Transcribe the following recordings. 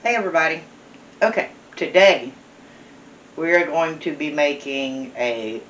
Hey everybody. Okay, today we are going to be making a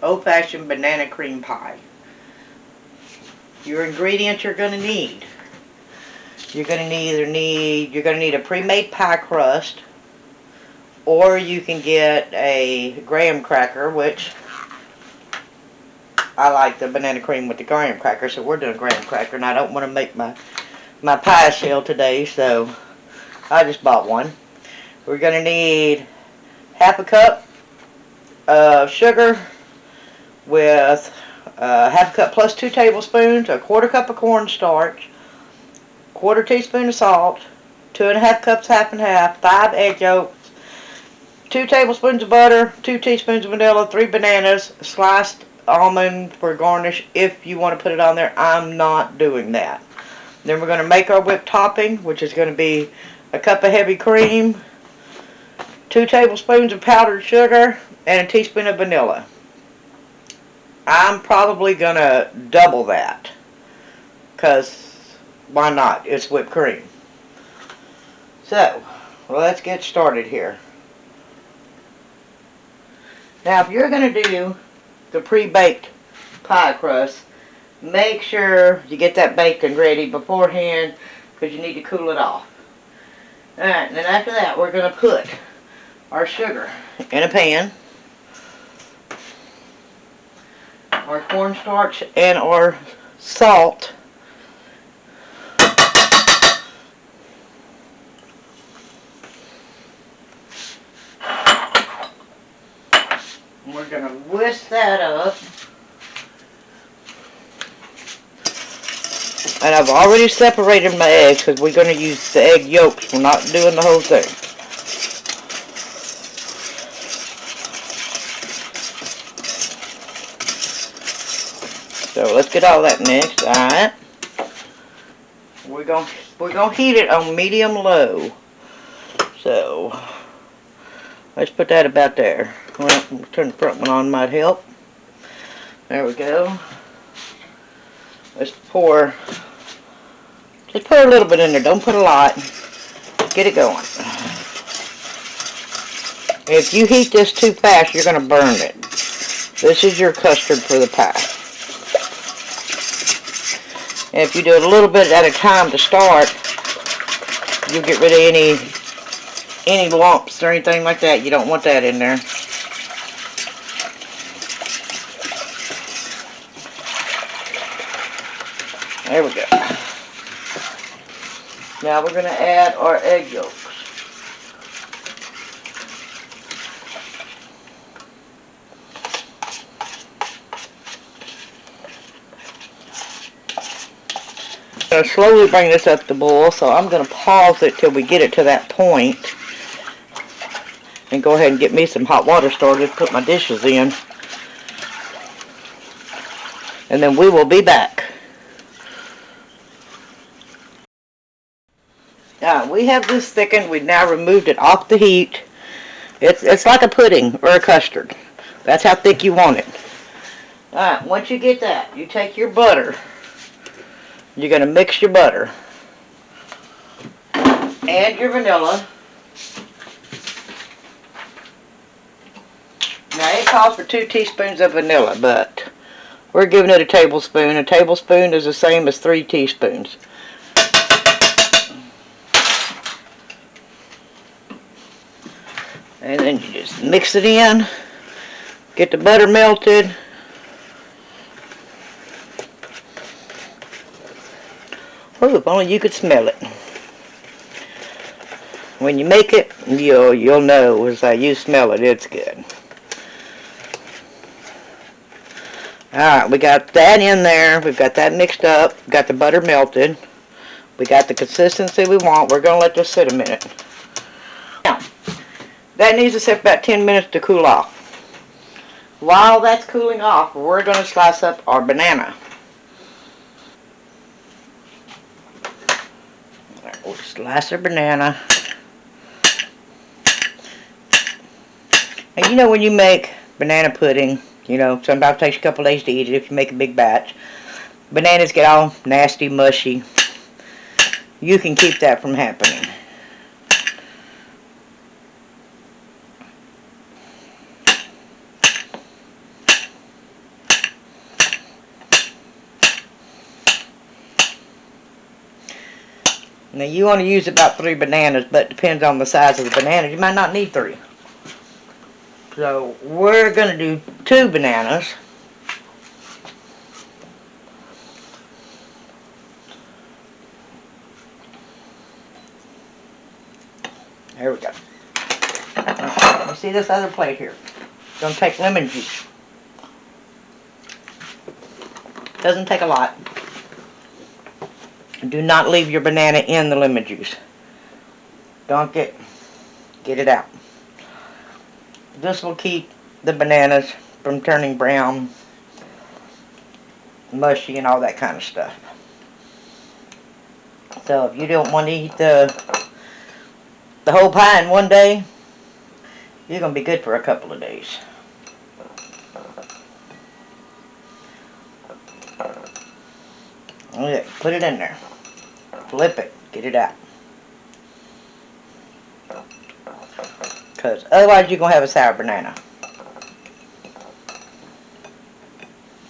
old-fashioned banana cream pie. Your ingredients you're going to need. You're going to need a pre-made pie crust, or you can get a graham cracker, which I like the banana cream with the graham cracker, so we're doing graham cracker, and I don't want to make my pie shell today, so I just bought one. We're going to need half a cup of sugar with half a cup plus 2 tablespoons, a quarter cup of cornstarch, quarter teaspoon of salt, 2.5 cups half and half, 5 egg yolks, 2 tablespoons of butter, 2 teaspoons of vanilla, 3 bananas, sliced almond for garnish if you want to put it on there. I'm not doing that. Then we're going to make our whipped topping, which is going to be a cup of heavy cream, 2 tablespoons of powdered sugar, and a teaspoon of vanilla. I'm probably going to double that, because why not? It's whipped cream. So, let's get started here. Now, if you're going to do the pre-baked pie crust, make sure you get that bacon ready beforehand, because you need to cool it off. Alright, and then after that, we're going to put our sugar in a pan, our cornstarch and our salt. We're going to whisk that up. And I've already separated my eggs because we're going to use the egg yolks. We're not doing the whole thing. So let's get all that mixed. Alright. We're gonna heat it on medium low. So let's put that about there. Well, turn the front one on, might help. There we go. Let's put a little bit in there. Don't put a lot. Get it going. If you heat this too fast, you're going to burn it. This is your custard for the pie. And if you do it a little bit at a time to start, you'll get rid of any lumps or anything like that. You don't want that in there. There we go. Now we're going to add our egg yolks. I'm going to slowly bring this up to boil, so I'm going to pause it till we get it to that point. And go ahead and get me some hot water started, put my dishes in. And then we will be back. Now, we have this thickened. We've now removed it off the heat. It's like a pudding or a custard. That's how thick you want it. Alright, once you get that, you take your butter. You're going to mix your butter. Add your vanilla. Now, it calls for 2 teaspoons of vanilla, but we're giving it a tablespoon. A tablespoon is the same as 3 teaspoons. And then you just mix it in. Get the butter melted. Oh, if only you could smell it. When you make it, you'll know as you smell it, it's good. Alright, we got that in there. We've got that mixed up. We've got the butter melted. We got the consistency we want. We're going to let this sit a minute. Now, that needs to sit about 10 minutes to cool off. While that's cooling off, we're going to slice up our banana. We'll slice our banana. And you know when you make banana pudding, sometimes it takes a couple days to eat it if you make a big batch. Bananas get all nasty, mushy. You can keep that from happening. Now you want to use about 3 bananas, but it depends on the size of the bananas. You might not need 3. So we're going to do 2 bananas. There we go. You see this other plate here? It's going to take lemon juice. Doesn't take a lot. Do not leave your banana in the lemon juice. Don't get it out. This will keep the bananas from turning brown, mushy, and all that kind of stuff. So if you don't want to eat the whole pie in one day, you're going to be good for a couple of days. Okay, put it in there. Flip it. Get it out. Because otherwise you're going to have a sour banana.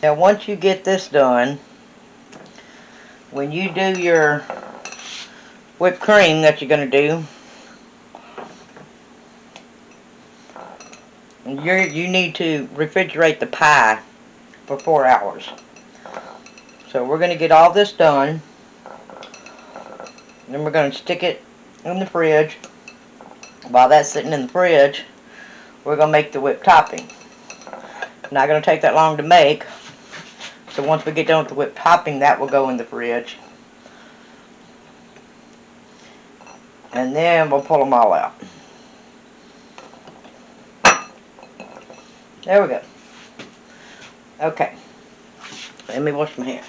Now once you get this done, when you do your whipped cream that you're going to do, you need to refrigerate the pie for 4 hours. So we're going to get all this done. Then we're going to stick it in the fridge. While that's sitting in the fridge, we're going to make the whipped topping. Not going to take that long to make. So once we get done with the whipped topping, that will go in the fridge. And then we'll pull them all out. There we go. Okay. Let me wash my hands.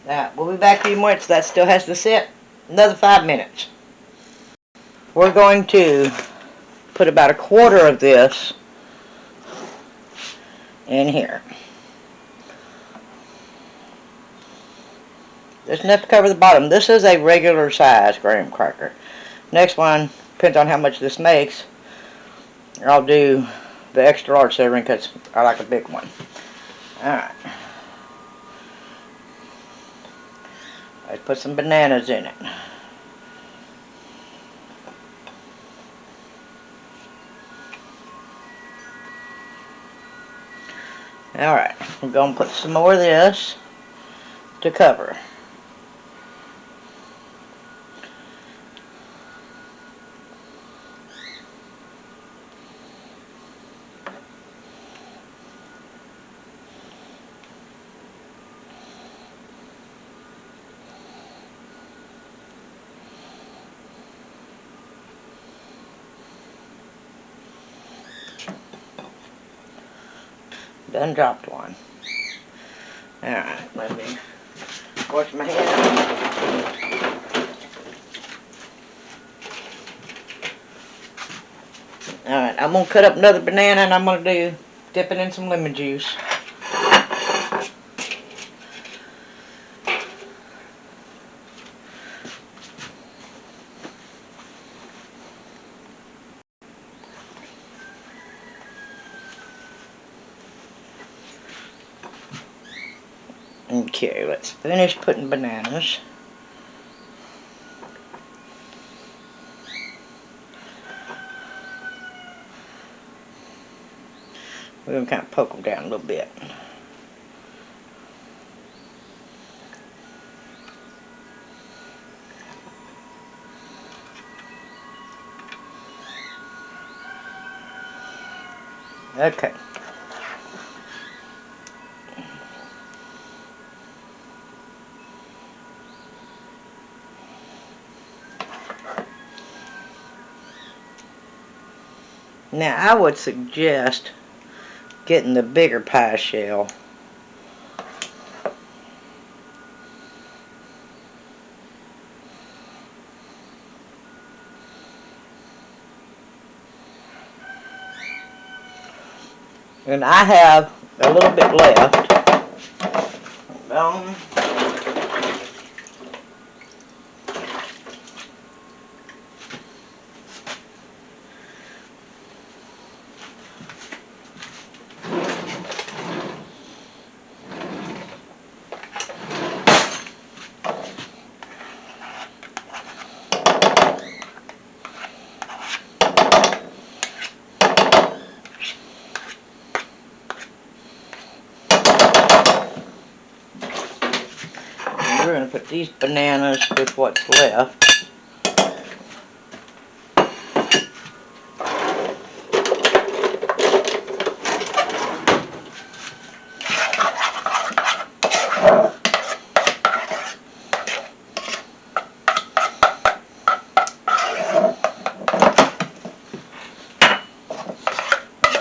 Now, we'll be back in a few minutes. That still has to sit another 5 minutes. We're going to put about a quarter of this in here. Just enough to cover the bottom. This is a regular size graham cracker. Next one, depends on how much this makes. I'll do the extra large serving because I like a big one. Alright. Let's put some bananas in it. Alright, we're going to put some more of this to cover. Done dropped one. Alright, let me wash my hands. Alright, I'm going to cut up another banana and I'm going to dip it in some lemon juice. Okay, let's finish putting bananas. We're going to kind of poke them down a little bit. Okay. Now, I would suggest getting the bigger pie shell. And I have a little bit left. we're going to put these bananas with what's left.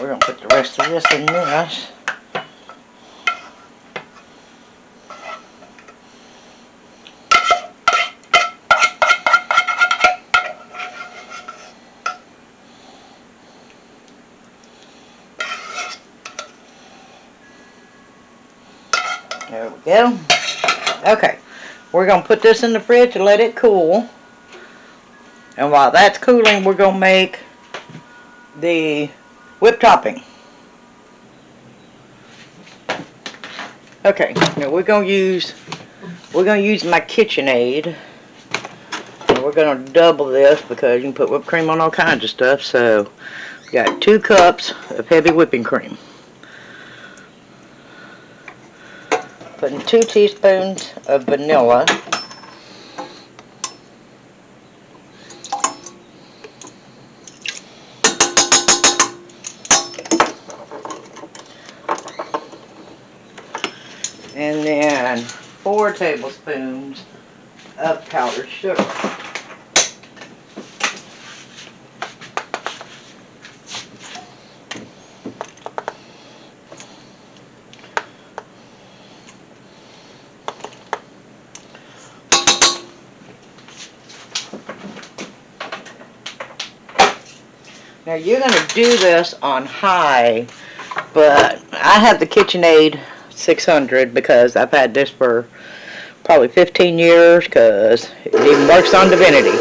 We're going to put the rest of this in this. There we go. Okay, we're going to put this in the fridge and let it cool. And while that's cooling, we're going to make the whipped topping. Okay, now we're going to use my KitchenAid. And we're going to double this because you can put whipped cream on all kinds of stuff. So, we got 2 cups of heavy whipping cream. Putting 2 teaspoons of vanilla. And then 4 tablespoons of powdered sugar. Now you're going to do this on high, but I have the KitchenAid 600 because I've had this for probably 15 years because it even works on Divinity.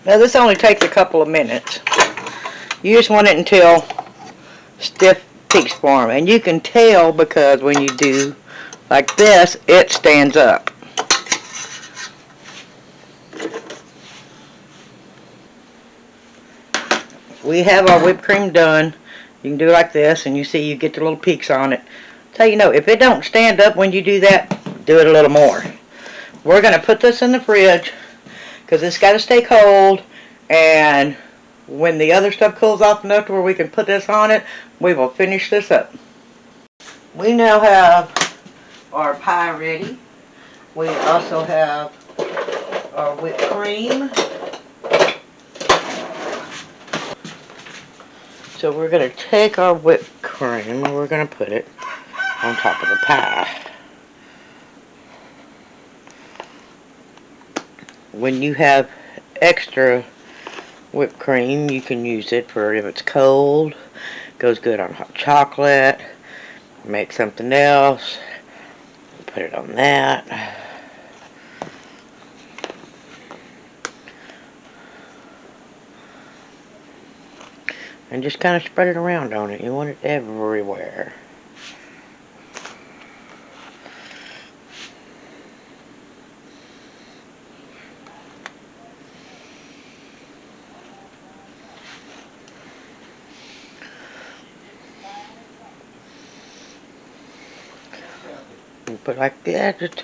Now this only takes a couple of minutes. You just want it until stiff peaks form, and you can tell because when you do like this, it stands up. We have our whipped cream done. You can do it like this, and you see you get the little peaks on it. So you know, if it don't stand up when you do that, do it a little more. We're going to put this in the fridge because it's got to stay cold, and when the other stuff cools off enough to where we can put this on it, we will finish this up. We now have our pie ready. We also have our whipped cream. So we're going to take our whipped cream and we're going to put it on top of the pie. When you have extra whipped cream, you can use it for if it's cold. Goes good on hot chocolate. Make something else. Put it on that. And just kind of spread it around on it. You want it everywhere. You put like that. Just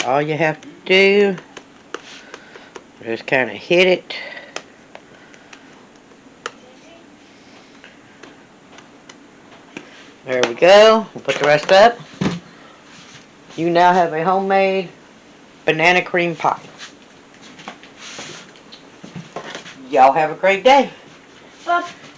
all you have to do is kind of hit it. There we go. We'll put the rest up. You now have a homemade banana cream pie. Y'all have a great day.